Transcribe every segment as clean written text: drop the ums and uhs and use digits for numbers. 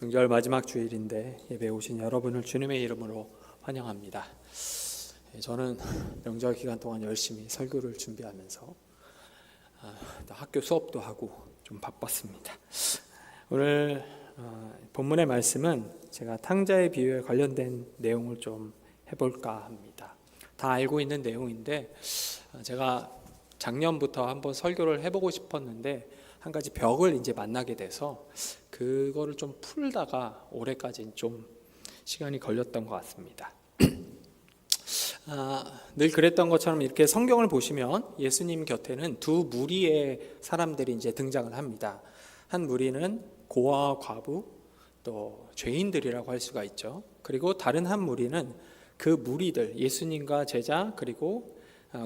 명절 마지막 주일인데 예배에 오신 여러분을 주님의 이름으로 환영합니다. 저는 명절 기간 동안 열심히 설교를 준비하면서 학교 수업도 하고 좀 바빴습니다. 오늘 본문의 말씀은 제가 탕자의 비유에 관련된 내용을 좀 해볼까 합니다. 다 알고 있는 내용인데 제가 작년부터 한번 설교를 해보고 싶었는데 한 가지 벽을 이제 만나게 돼서 그거를 좀 풀다가 올해까지 좀 시간이 걸렸던 것 같습니다. 늘 그랬던 것처럼 이렇게 성경을 보시면 예수님 곁에는 두 무리의 사람들이 이제 등장을 합니다. 한 무리는 고아와 과부, 또 죄인들이라고 할 수가 있죠. 그리고 다른 한 무리는 그 무리들, 예수님과 제자 그리고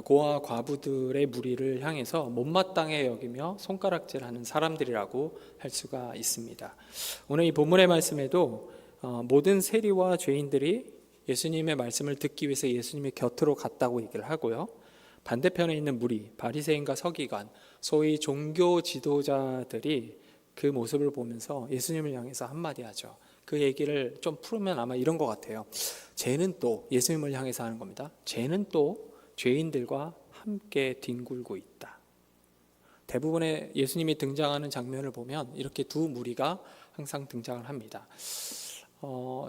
고아와 과부들의 무리를 향해서 못마땅해 여기며 손가락질하는 사람들이라고 할 수가 있습니다. 오늘 이 본문의 말씀에도 모든 세리와 죄인들이 예수님의 말씀을 듣기 위해서 예수님의 곁으로 갔다고 얘기를 하고요. 반대편에 있는 무리, 바리새인과 서기관, 소위 종교 지도자들이 그 모습을 보면서 예수님을 향해서 한마디 하죠. 그 얘기를 좀 풀으면 아마 이런 것 같아요. 쟤는 또 예수님을 향해서 하는 겁니다. 쟤는 또 죄인들과 함께 뒹굴고 있다. 대부분의 예수님이 등장하는 장면을 보면 이렇게 두 무리가 항상 등장을 합니다.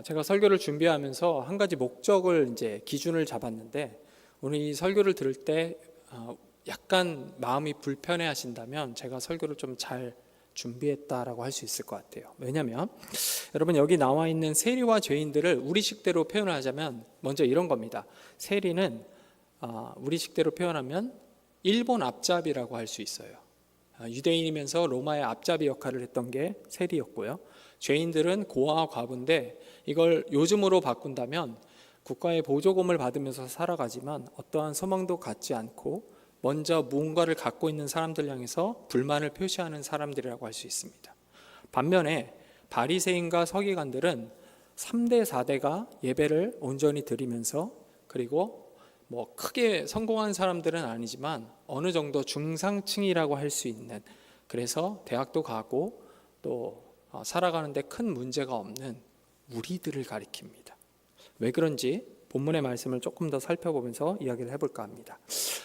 제가 설교를 준비하면서 한 가지 목적을 이제 기준을 잡았는데 오늘 이 설교를 들을 때 약간 마음이 불편해 하신다면 제가 설교를 좀 잘 준비했다라고 할 수 있을 것 같아요. 왜냐하면 여러분 여기 나와 있는 세리와 죄인들을 우리식대로 표현을 하자면 먼저 이런 겁니다. 세리는 우리식대로 표현하면 일본 앞잡이라고 할 수 있어요. 유대인이면서 로마의 앞잡이 역할을 했던 게 세리였고요. 죄인들은 고아와 과부인데 이걸 요즘으로 바꾼다면 국가의 보조금을 받으면서 살아가지만 어떠한 소망도 갖지 않고 먼저 무언가를 갖고 있는 사람들 향해서 불만을 표시하는 사람들이라고 할 수 있습니다. 반면에 바리새인과 서기관들은 3대 4대가 예배를 온전히 드리면서 그리고 크게 성공한 사람들은 아니지만 어느 정도 중상층이라고 할 수 있는, 그래서 대학도 가고 또 살아가는데 큰 문제가 없는 우리들을 가리킵니다. 왜 그런지 본문의 말씀을 조금 더 살펴보면서 이야기를 해볼까 합니다.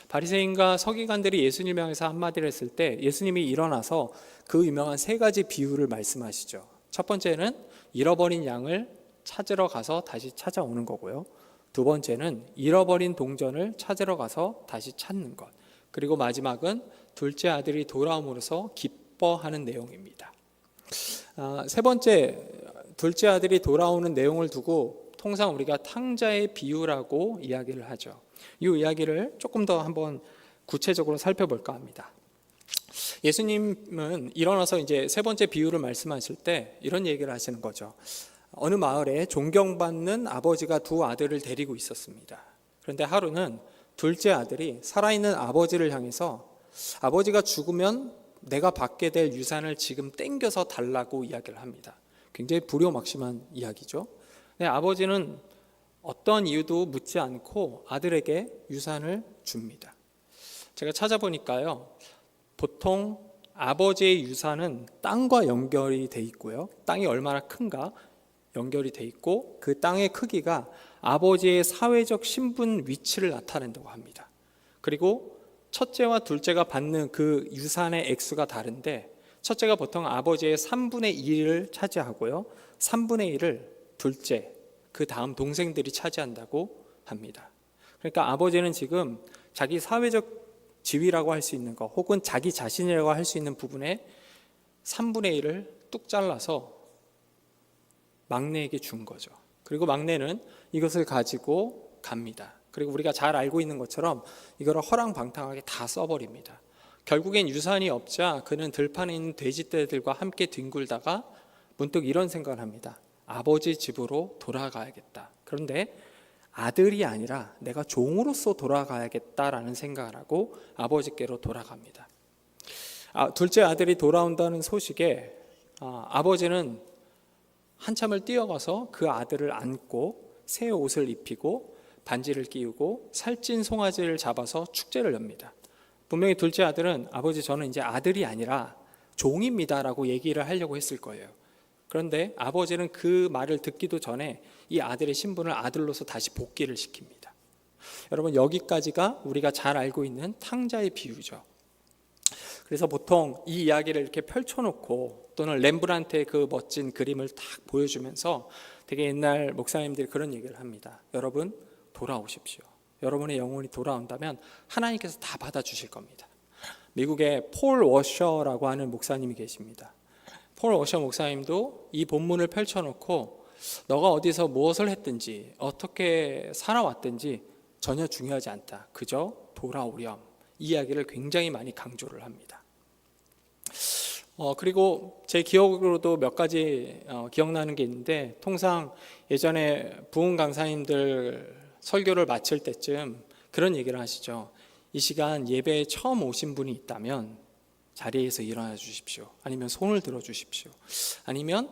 바리새인과 서기관들이 예수님을 향해서 한마디를 했을 때 예수님이 일어나서 그 유명한 세 가지 비유를 말씀하시죠. 첫 번째는 잃어버린 양을 찾으러 가서 다시 찾아오는 거고요. 두 번째는 잃어버린 동전을 찾으러 가서 다시 찾는 것. 그리고 마지막은 둘째 아들이 돌아옴으로써 기뻐하는 내용입니다. 세 번째, 둘째 아들이 돌아오는 내용을 두고 통상 우리가 탕자의 비유라고 이야기를 하죠. 이 이야기를 조금 더 한번 구체적으로 살펴볼까 합니다. 예수님은 일어나서 이제 세 번째 비유를 말씀하실 때 이런 얘기를 하시는 거죠. 어느 마을에 존경받는 아버지가 두 아들을 데리고 있었습니다. 그런데 하루는 둘째 아들이 살아있는 아버지를 향해서 아버지가 죽으면 내가 받게 될 유산을 지금 땡겨서 달라고 이야기를 합니다. 굉장히 불효막심한 이야기죠. 네, 아버지는 어떤 이유도 묻지 않고 아들에게 유산을 줍니다. 제가 찾아보니까요, 보통 아버지의 유산은 땅과 연결이 돼 있고요, 땅이 얼마나 큰가 연결이 돼 있고 그 땅의 크기가 아버지의 사회적 신분 위치를 나타낸다고 합니다. 그리고 첫째와 둘째가 받는 그 유산의 액수가 다른데 첫째가 보통 아버지의 3분의 2를 차지하고요, 3분의 1을 둘째, 그 다음 동생들이 차지한다고 합니다. 그러니까 아버지는 지금 자기 사회적 지위라고 할 수 있는 것 혹은 자기 자신이라고 할 수 있는 부분의 3분의 1을 뚝 잘라서 막내에게 준 거죠. 그리고 막내는 이것을 가지고 갑니다. 그리고 우리가 잘 알고 있는 것처럼 이걸 허랑방탕하게 다 써버립니다. 결국엔 유산이 없자 그는 들판에 있는 돼지떼들과 함께 뒹굴다가 문득 이런 생각을 합니다. 아버지 집으로 돌아가야겠다. 그런데 아들이 아니라 내가 종으로서 돌아가야겠다라는 생각을 하고 아버지께로 돌아갑니다. 둘째 아들이 돌아온다는 소식에 아버지는 한참을 뛰어가서 그 아들을 안고 새 옷을 입히고 반지를 끼우고 살찐 송아지를 잡아서 축제를 엽니다. 분명히 둘째 아들은 아버지 저는 이제 아들이 아니라 종입니다라고 얘기를 하려고 했을 거예요. 그런데 아버지는 그 말을 듣기도 전에 이 아들의 신분을 아들로서 다시 복귀를 시킵니다. 여러분, 여기까지가 우리가 잘 알고 있는 탕자의 비유죠. 그래서 보통 이 이야기를 이렇게 펼쳐놓고 또는 렘브란트의 그 멋진 그림을 딱 보여주면서 되게 옛날 목사님들이 그런 얘기를 합니다. 여러분, 돌아오십시오. 여러분의 영혼이 돌아온다면 하나님께서 다 받아주실 겁니다. 미국의 폴 워셔라고 하는 목사님이 계십니다. 폴 워셔 목사님도 이 본문을 펼쳐놓고 너가 어디서 무엇을 했든지 어떻게 살아왔든지 전혀 중요하지 않다. 그저 돌아오렴. 이 이야기를 굉장히 많이 강조를 합니다. 그리고 제 기억으로도 몇 가지 기억나는 게 있는데, 통상 예전에 부흥 강사님들 설교를 마칠 때쯤 그런 얘기를 하시죠. 이 시간 예배에 처음 오신 분이 있다면 자리에서 일어나 주십시오. 아니면 손을 들어 주십시오. 아니면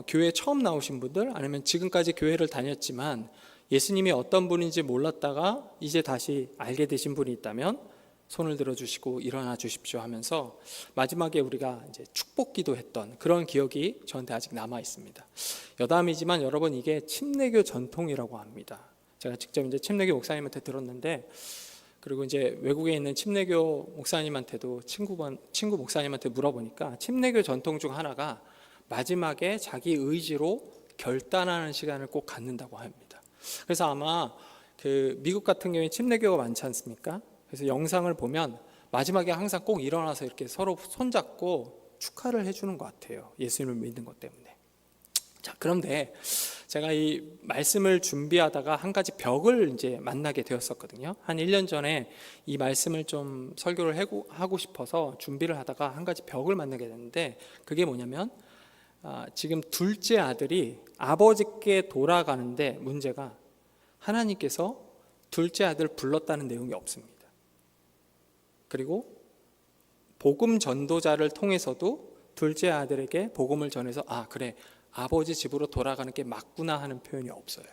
교회에 처음 나오신 분들, 아니면 지금까지 교회를 다녔지만 예수님이 어떤 분인지 몰랐다가 이제 다시 알게 되신 분이 있다면 손을 들어 주시고 일어나 주십시오 하면서 마지막에 우리가 이제 축복기도 했던 그런 기억이 저한테 아직 남아 있습니다. 여담이지만 여러분, 이게 침례교 전통이라고 합니다. 제가 직접 이제 침례교 목사님한테 들었는데, 그리고 이제 외국에 있는 침례교 목사님한테도 친구 목사님한테 물어보니까 침례교 전통 중 하나가 마지막에 자기 의지로 결단하는 시간을 꼭 갖는다고 합니다. 그래서 아마 그 미국 같은 경우에 침례교가 많지 않습니까? 그래서 영상을 보면 마지막에 항상 꼭 일어나서 이렇게 서로 손잡고 축하를 해주는 것 같아요. 예수님을 믿는 것 때문에. 자, 그런데 제가 이 말씀을 준비하다가 한 가지 벽을 이제 만나게 되었었거든요. 한 1년 전에 이 말씀을 좀 설교를 하고 싶어서 준비를 하다가 한 가지 벽을 만나게 됐는데, 그게 뭐냐면 지금 둘째 아들이 아버지께 돌아가는데 문제가 하나님께서 둘째 아들을 불렀다는 내용이 없습니다. 그리고 복음 전도자를 통해서도 둘째 아들에게 복음을 전해서 그래, 아버지 집으로 돌아가는 게 맞구나 하는 표현이 없어요.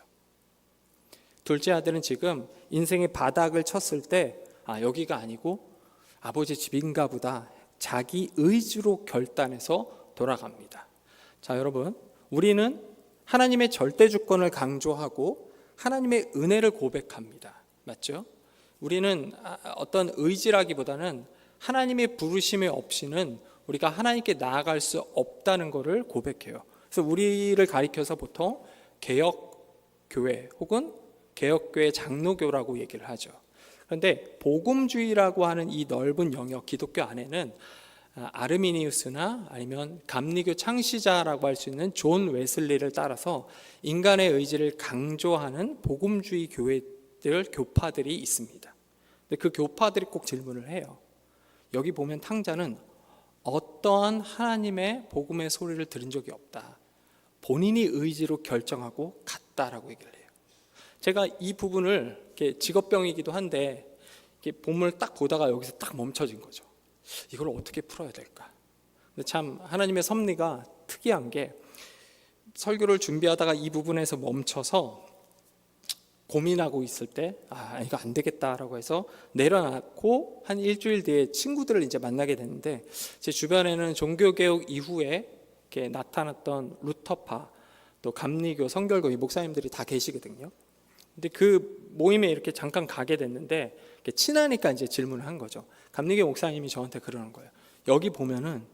둘째 아들은 지금 인생의 바닥을 쳤을 때 여기가 아니고 아버지 집인가 보다 자기 의지로 결단해서 돌아갑니다. 자, 여러분, 우리는 하나님의 절대 주권을 강조하고 하나님의 은혜를 고백합니다. 맞죠? 우리는 어떤 의지라기보다는 하나님의 부르심이 없이는 우리가 하나님께 나아갈 수 없다는 것을 고백해요. 그래서 우리를 가리켜서 보통 개혁교회 혹은 개혁교회 장로교라고 얘기를 하죠. 그런데 복음주의라고 하는 이 넓은 영역, 기독교 안에는 아르미니우스나 아니면 감리교 창시자라고 할 수 있는 존 웨슬리를 따라서 인간의 의지를 강조하는 복음주의 교회들, 교파들이 있습니다. 근데 그 교파들이 꼭 질문을 해요. 여기 보면 탕자는 어떠한 하나님의 복음의 소리를 들은 적이 없다. 본인이 의지로 결정하고 갔다라고 얘기를 해요. 제가 이 부분을 이렇게 직업병이기도 한데 이렇게 본문을 딱 보다가 여기서 딱 멈춰진 거죠. 이걸 어떻게 풀어야 될까? 근데 참 하나님의 섭리가 특이한 게, 설교를 준비하다가 이 부분에서 멈춰서 고민하고 있을 때 이거 안 되겠다라고 해서 내려놨고 한 일주일 뒤에 친구들을 이제 만나게 됐는데, 제 주변에는 종교개혁 이후에 이렇게 나타났던 루터파, 또 감리교, 성결교 이 목사님들이 다 계시거든요. 근데 그 모임에 이렇게 잠깐 가게 됐는데 친하니까 이제 질문을 한 거죠. 감리교 목사님이 저한테 그러는 거예요. 여기 보면은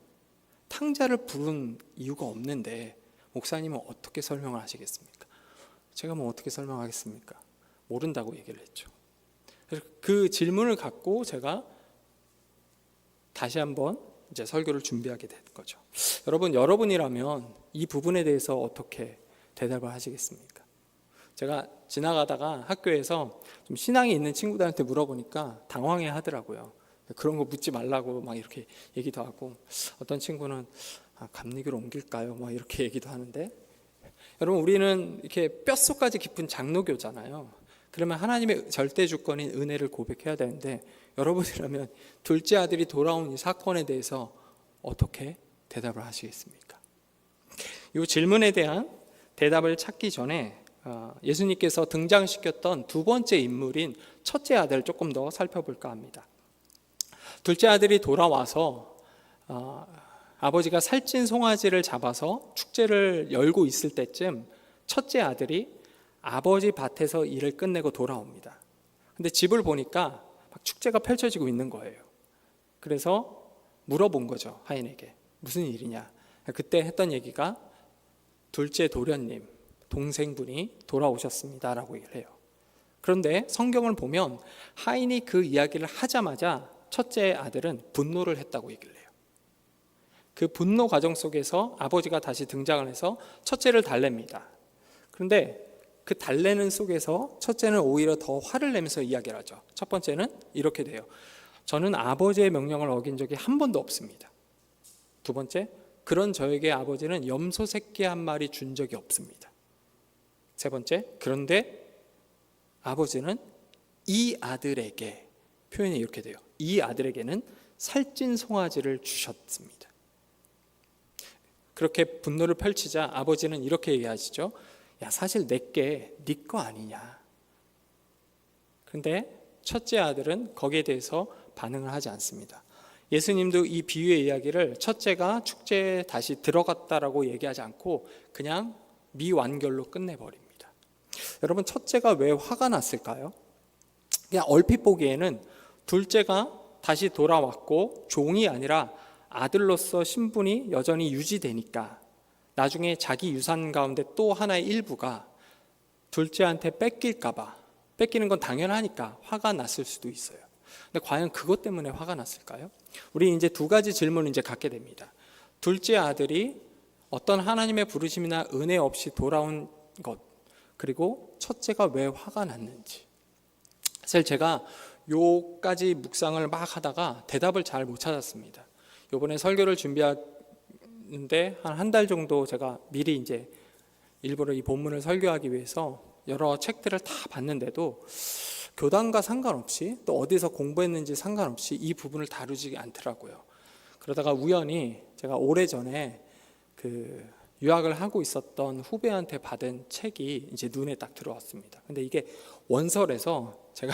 탕자를 부른 이유가 없는데 목사님은 어떻게 설명을 하시겠습니까? 제가 뭐 어떻게 설명하겠습니까? 모른다고 얘기를 했죠. 그래서 그 질문을 갖고 제가 다시 한번 이제 설교를 준비하게 된 거죠. 여러분이라면 이 부분에 대해서 어떻게 대답을 하시겠습니까? 제가 지나가다가 학교에서 좀 신앙이 있는 친구들한테 물어보니까 당황해 하더라고요. 그런 거 묻지 말라고 막 이렇게 얘기도 하고, 어떤 친구는 감리교로 옮길까요? 막 이렇게 얘기도 하는데, 여러분, 우리는 이렇게 뼛속까지 깊은 장로교잖아요. 그러면 하나님의 절대 주권인 은혜를 고백해야 되는데, 여러분이라면 둘째 아들이 돌아온 이 사건에 대해서 어떻게 대답을 하시겠습니까? 이 질문에 대한 대답을 찾기 전에 예수님께서 등장시켰던 두 번째 인물인 첫째 아들을 조금 더 살펴볼까 합니다. 둘째 아들이 돌아와서 아버지가 살찐 송아지를 잡아서 축제를 열고 있을 때쯤 첫째 아들이 아버지 밭에서 일을 끝내고 돌아옵니다. 근데 집을 보니까 막 축제가 펼쳐지고 있는 거예요. 그래서 물어본 거죠, 하인에게. 무슨 일이냐. 그때 했던 얘기가 둘째 도련님, 동생분이 돌아오셨습니다 라고 얘기를 해요. 그런데 성경을 보면 하인이 그 이야기를 하자마자 첫째 아들은 분노를 했다고 얘기를 해요. 그 분노 과정 속에서 아버지가 다시 등장을 해서 첫째를 달랩니다. 그런데 그 달래는 속에서 첫째는 오히려 더 화를 내면서 이야기를 하죠. 첫 번째는 이렇게 돼요. 저는 아버지의 명령을 어긴 적이 한 번도 없습니다. 두 번째, 그런 저에게 아버지는 염소 새끼 한 마리 준 적이 없습니다. 세 번째, 그런데 아버지는 이 아들에게, 표현이 이렇게 돼요. 이 아들에게는 살찐 송아지를 주셨습니다. 그렇게 분노를 펼치자 아버지는 이렇게 얘기하시죠. 야, 사실 내게 네 거 아니냐. 그런데 첫째 아들은 거기에 대해서 반응을 하지 않습니다. 예수님도 이 비유의 이야기를 첫째가 축제에 다시 들어갔다라고 얘기하지 않고 그냥 미완결로 끝내버립니다. 여러분, 첫째가 왜 화가 났을까요? 그냥 얼핏 보기에는 둘째가 다시 돌아왔고 종이 아니라 아들로서 신분이 여전히 유지되니까 나중에 자기 유산 가운데 또 하나의 일부가 둘째한테 뺏길까봐, 뺏기는 건 당연하니까 화가 났을 수도 있어요. 근데 과연 그것 때문에 화가 났을까요? 우리 이제 두 가지 질문을 이제 갖게 됩니다. 둘째 아들이 어떤 하나님의 부르심이나 은혜 없이 돌아온 것, 그리고 첫째가 왜 화가 났는지. 사실 제가 요까지 묵상을 막 하다가 대답을 잘 못 찾았습니다. 요번에 설교를 준비하는데 한 달 정도 제가 미리 이제 일부러 이 본문을 설교하기 위해서 여러 책들을 다 봤는데도 교단과 상관없이 또 어디서 공부했는지 상관없이 이 부분을 다루지 않더라고요. 그러다가 우연히 제가 오래전에 그 유학을 하고 있었던 후배한테 받은 책이 이제 눈에 딱 들어왔습니다. 근데 이게 원설에서 제가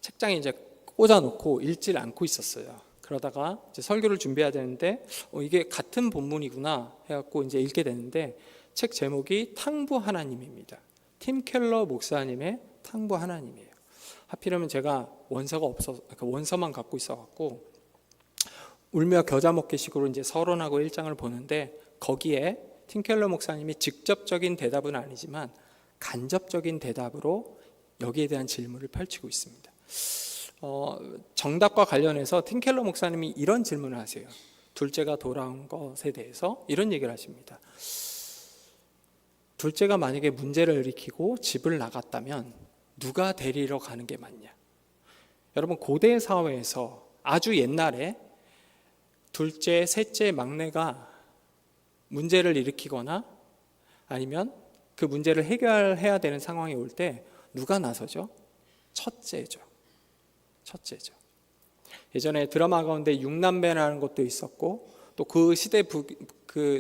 책장에 이제 꽂아놓고 읽질 않고 있었어요. 그러다가 이제 설교를 준비해야 되는데 이게 같은 본문이구나 해갖고 이제 읽게 되는데 책 제목이 탕부 하나님입니다. 팀 켈러 목사님의 탕부 하나님이에요. 하필이면 제가 원서가 없어서 원서만 갖고 있어갖고 울며 겨자 먹기식으로 이제 서론하고 1장을 보는데 거기에 팀 켈러 목사님이 직접적인 대답은 아니지만 간접적인 대답으로 여기에 대한 질문을 펼치고 있습니다. 정답과 관련해서 팀 켈러 목사님이 이런 질문을 하세요. 둘째가 돌아온 것에 대해서 이런 얘기를 하십니다. 둘째가 만약에 문제를 일으키고 집을 나갔다면 누가 데리러 가는 게 맞냐? 여러분, 고대 사회에서 아주 옛날에 둘째, 셋째, 막내가 문제를 일으키거나 아니면 그 문제를 해결해야 되는 상황이 올 때 누가 나서죠? 첫째죠. 예전에 드라마 가운데 육남매라는 것도 있었고 또 그 시대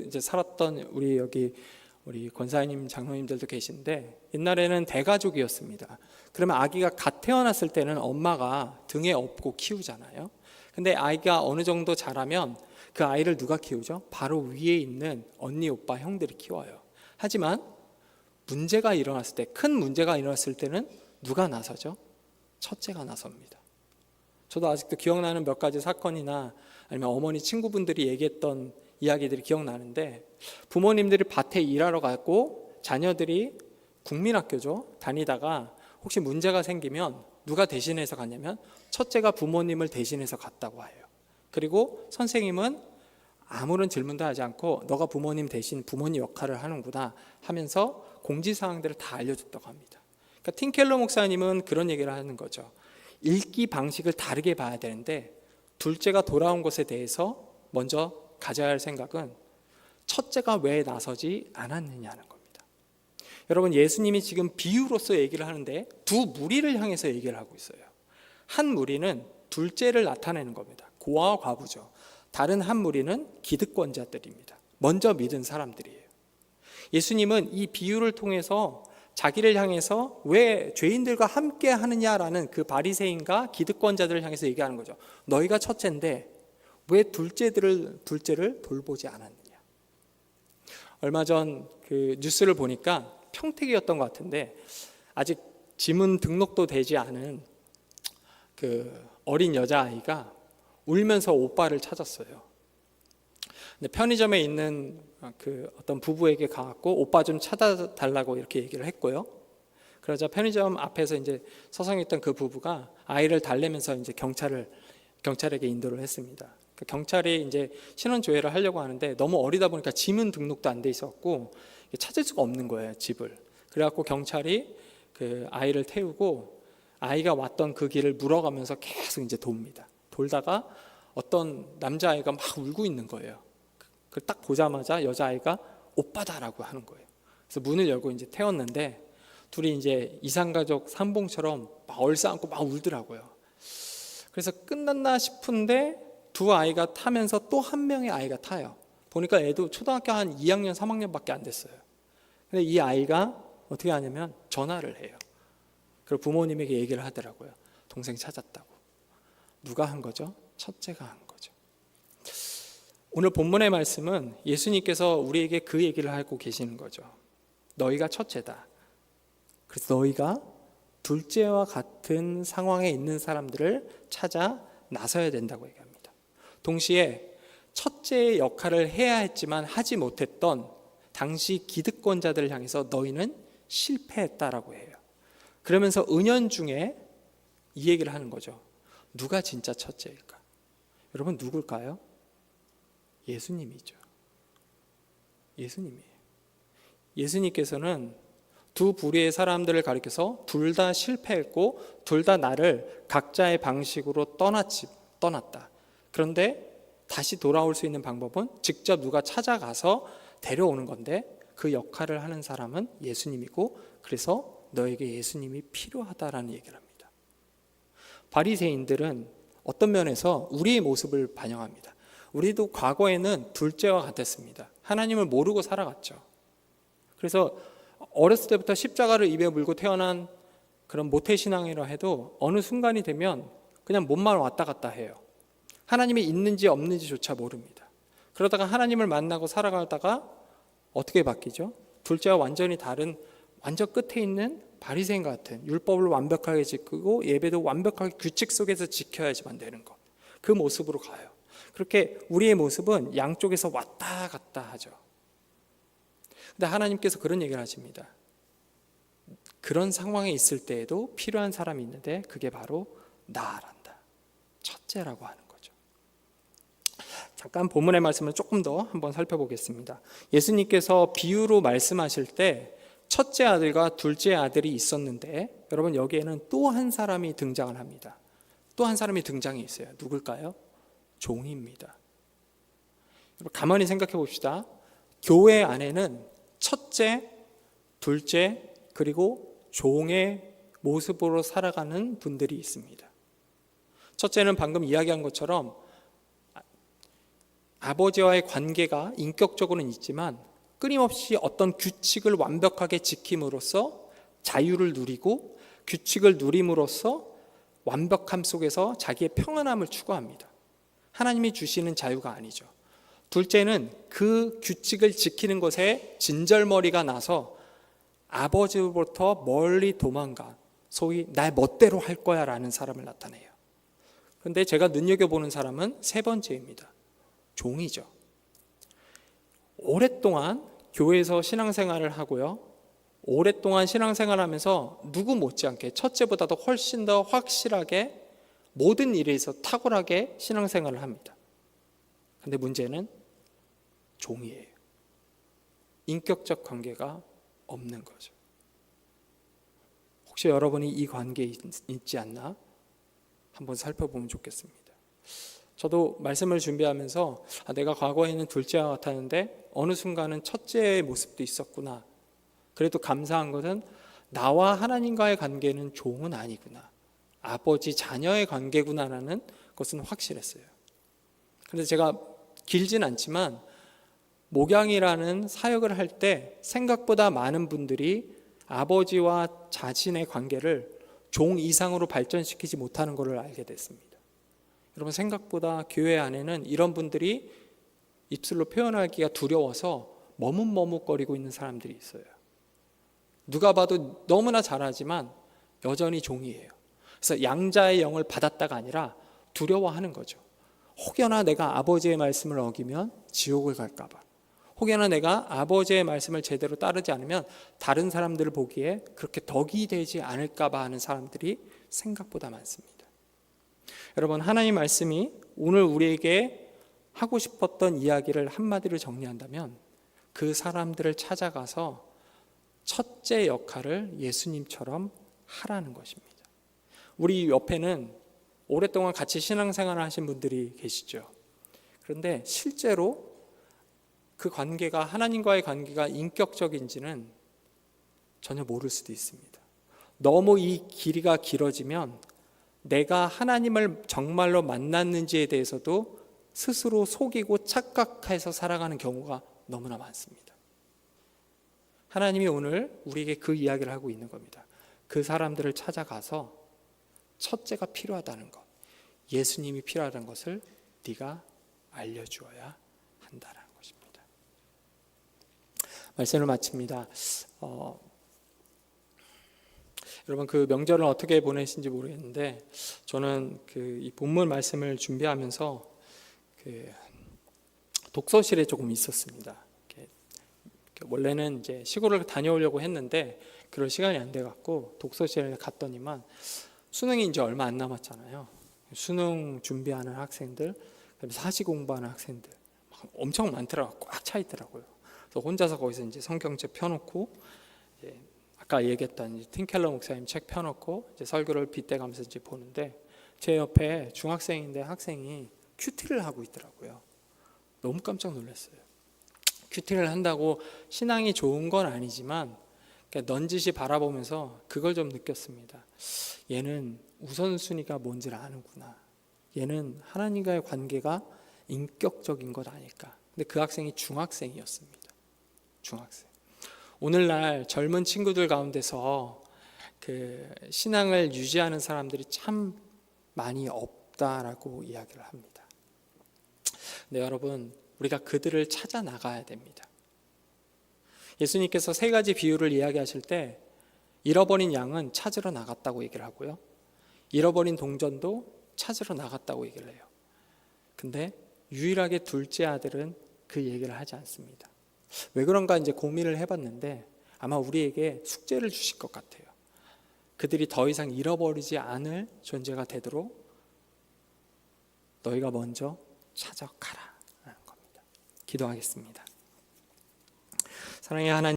이제 살았던 우리 권사님, 장로님들도 계신데 옛날에는 대가족이었습니다. 그러면 아기가 갓 태어났을 때는 엄마가 등에 업고 키우잖아요. 근데 아이가 어느 정도 자라면 그 아이를 누가 키우죠? 바로 위에 있는 언니, 오빠, 형들이 키워요. 하지만 문제가 일어났을 때, 큰 문제가 일어났을 때는 누가 나서죠? 첫째가 나섭니다. 저도 아직도 기억나는 몇 가지 사건이나 아니면 어머니 친구분들이 얘기했던 이야기들이 기억나는데 부모님들이 밭에 일하러 갔고 자녀들이 국민학교죠. 다니다가 혹시 문제가 생기면 누가 대신해서 갔냐면 첫째가 부모님을 대신해서 갔다고 해요. 그리고 선생님은 아무런 질문도 하지 않고 너가 부모님 대신 부모님 역할을 하는구나 하면서 공지사항들을 다 알려줬다고 합니다. 그러니까 팀 켈러 목사님은 그런 얘기를 하는 거죠. 읽기 방식을 다르게 봐야 되는데 둘째가 돌아온 것에 대해서 먼저 가져야 할 생각은 첫째가 왜 나서지 않았느냐는 겁니다. 여러분, 예수님이 지금 비유로서 얘기를 하는데 두 무리를 향해서 얘기를 하고 있어요. 한 무리는 둘째를 나타내는 겁니다. 고아와 과부죠. 다른 한 무리는 기득권자들입니다. 먼저 믿은 사람들이에요. 예수님은 이 비유를 통해서 자기를 향해서 왜 죄인들과 함께 하느냐라는 그 바리새인과 기득권자들을 향해서 얘기하는 거죠. 너희가 첫째인데 왜 둘째를 돌보지 않았느냐? 얼마 전 그 뉴스를 보니까 평택이었던 것 같은데 아직 지문 등록도 되지 않은 그 어린 여자아이가 울면서 오빠를 찾았어요. 근데 편의점에 있는 그 어떤 부부에게 가갖고 오빠 좀 찾아달라고 이렇게 얘기를 했고요. 그러자 편의점 앞에서 이제 서성했던 그 부부가 아이를 달래면서 이제 경찰에게 인도를 했습니다. 경찰이 이제 신원 조회를 하려고 하는데 너무 어리다 보니까 지문 등록도 안 돼 있었고 찾을 수가 없는 거예요, 집을. 그래갖고 경찰이 그 아이를 태우고 아이가 왔던 그 길을 물어가면서 계속 이제 돕니다. 돌다가 어떤 남자아이가 막 울고 있는 거예요. 그걸 딱 보자마자 여자아이가 오빠다라고 하는 거예요. 그래서 문을 열고 이제 태웠는데 둘이 이제 이산가족 삼봉처럼 막 얼싸안고 막 울더라고요. 그래서 끝났나 싶은데 두 아이가 타면서 또 한 명의 아이가 타요. 보니까 애도 초등학교 한 2학년, 3학년밖에 안 됐어요. 근데 이 아이가 어떻게 하냐면 전화를 해요. 그리고 부모님에게 얘기를 하더라고요. 동생 찾았다고. 누가 한 거죠? 첫째가 한 거죠. 오늘 본문의 말씀은 예수님께서 우리에게 그 얘기를 하고 계시는 거죠. 너희가 첫째다. 그래서 너희가 둘째와 같은 상황에 있는 사람들을 찾아 나서야 된다고 얘기합니다. 동시에 첫째의 역할을 해야 했지만 하지 못했던 당시 기득권자들을 향해서 너희는 실패했다라고 해요. 그러면서 은연중에 이 얘기를 하는 거죠. 누가 진짜 첫째일까? 여러분 누굴까요? 예수님이죠. 예수님이에요. 예수님께서는 두 부류의 사람들을 가리켜서 둘 다 실패했고 둘 다 나를 각자의 방식으로 떠났다. 그런데 다시 돌아올 수 있는 방법은 직접 누가 찾아가서 데려오는 건데 그 역할을 하는 사람은 예수님이고 그래서 너에게 예수님이 필요하다라는 얘기를 합니다. 바리새인들은 어떤 면에서 우리의 모습을 반영합니다. 우리도 과거에는 둘째와 같았습니다. 하나님을 모르고 살아갔죠. 그래서 어렸을 때부터 십자가를 입에 물고 태어난 그런 모태신앙이라 해도 어느 순간이 되면 그냥 몸만 왔다 갔다 해요. 하나님이 있는지 없는지조차 모릅니다. 그러다가 하나님을 만나고 살아가다가 어떻게 바뀌죠? 둘째와 완전히 다른 완전 끝에 있는 바리새인 같은 율법을 완벽하게 지키고 예배도 완벽하게 규칙 속에서 지켜야지만 되는 것. 그 모습으로 가요. 그렇게 우리의 모습은 양쪽에서 왔다 갔다 하죠. 근데 하나님께서 그런 얘기를 하십니다. 그런 상황에 있을 때에도 필요한 사람이 있는데 그게 바로 나란다. 첫째라고 하는 거죠. 잠깐 본문의 말씀을 조금 더 한번 살펴보겠습니다. 예수님께서 비유로 말씀하실 때 첫째 아들과 둘째 아들이 있었는데 여러분 여기에는 또 한 사람이 등장을 합니다. 또 한 사람이 등장해 있어요. 누굴까요? 종입니다. 여러분 가만히 생각해 봅시다. 교회 안에는 첫째, 둘째, 그리고 종의 모습으로 살아가는 분들이 있습니다. 첫째는 방금 이야기한 것처럼 아버지와의 관계가 인격적으로는 있지만 끊임없이 어떤 규칙을 완벽하게 지킴으로써 자유를 누리고 규칙을 누림으로써 완벽함 속에서 자기의 평안함을 추구합니다. 하나님이 주시는 자유가 아니죠. 둘째는 그 규칙을 지키는 것에 진절머리가 나서 아버지로부터 멀리 도망가 소위 날 멋대로 할 거야 라는 사람을 나타내요. 그런데 제가 눈여겨보는 사람은 세 번째입니다. 종이죠. 오랫동안 교회에서 신앙생활을 하고요. 오랫동안 신앙생활하면서 누구 못지않게 첫째보다도 훨씬 더 확실하게 모든 일에 있어 탁월하게 신앙생활을 합니다. 그런데 문제는 종이에요. 인격적 관계가 없는 거죠. 혹시 여러분이 이 관계에 있지 않나 한번 살펴보면 좋겠습니다. 저도 말씀을 준비하면서 내가 과거에는 둘째와 같았는데 어느 순간은 첫째의 모습도 있었구나. 그래도 감사한 것은 나와 하나님과의 관계는 종은 아니구나. 아버지 자녀의 관계구나라는 것은 확실했어요. 그런데 제가 길진 않지만 목양이라는 사역을 할 때 생각보다 많은 분들이 아버지와 자신의 관계를 종 이상으로 발전시키지 못하는 것을 알게 됐습니다. 여러분, 생각보다 교회 안에는 이런 분들이 입술로 표현하기가 두려워서 머뭇머뭇거리고 있는 사람들이 있어요. 누가 봐도 너무나 잘하지만 여전히 종이에요. 그래서 양자의 영을 받았다가 아니라 두려워하는 거죠. 혹여나 내가 아버지의 말씀을 어기면 지옥을 갈까 봐, 혹여나 내가 아버지의 말씀을 제대로 따르지 않으면 다른 사람들을 보기에 그렇게 덕이 되지 않을까 봐 하는 사람들이 생각보다 많습니다. 여러분, 하나님 말씀이 오늘 우리에게 하고 싶었던 이야기를 한마디로 정리한다면 그 사람들을 찾아가서 첫째 역할을 예수님처럼 하라는 것입니다. 우리 옆에는 오랫동안 같이 신앙생활을 하신 분들이 계시죠. 그런데 실제로 그 관계가, 하나님과의 관계가 인격적인지는 전혀 모를 수도 있습니다. 너무 이 길이가 길어지면 내가 하나님을 정말로 만났는지에 대해서도 스스로 속이고 착각해서 살아가는 경우가 너무나 많습니다. 하나님이 오늘 우리에게 그 이야기를 하고 있는 겁니다. 그 사람들을 찾아가서 첫째가 필요하다는 것, 예수님이 필요하다는 것을 네가 알려주어야 한다는 것입니다. 말씀을 마칩니다. 여러분, 그 명절을 어떻게 보내신지 모르겠는데 저는 이 본문 말씀을 준비하면서 독서실에 조금 있었습니다. 원래는 이제 시골을 다녀오려고 했는데 그럴 시간이 안 돼갖고 독서실에 갔더니만 수능이 이제 얼마 안 남았잖아요. 수능 준비하는 학생들, 사시 공부하는 학생들 엄청 많더라고요. 꽉 차 있더라고요. 그래서 혼자서 거기서 이제 성경책 펴놓고, 이제 아까 얘기했던 팀켈러 목사님 책 펴놓고 이제 설교를 빗대가면서 이제 보는데 제 옆에 중학생인데 학생이 큐티를 하고 있더라고요. 너무 깜짝 놀랐어요. 큐티를 한다고 신앙이 좋은 건 아니지만 넌지시 바라보면서 그걸 좀 느꼈습니다. 얘는 우선순위가 뭔지를 아는구나. 얘는 하나님과의 관계가 인격적인 것 아닐까. 근데 그 학생이 중학생이었습니다. 중학생. 오늘날 젊은 친구들 가운데서 그 신앙을 유지하는 사람들이 참 많이 없다라고 이야기를 합니다. 근데 여러분, 우리가 그들을 찾아 나가야 됩니다. 예수님께서 세 가지 비유를 이야기하실 때 잃어버린 양은 찾으러 나갔다고 얘기를 하고요, 잃어버린 동전도 찾으러 나갔다고 얘기를 해요. 근데 유일하게 둘째 아들은 그 얘기를 하지 않습니다. 왜 그런가 이제 고민을 해봤는데 아마 우리에게 숙제를 주실 것 같아요. 그들이 더 이상 잃어버리지 않을 존재가 되도록 너희가 먼저 찾아가라 라는 겁니다. 기도하겠습니다. 사랑의 하나님,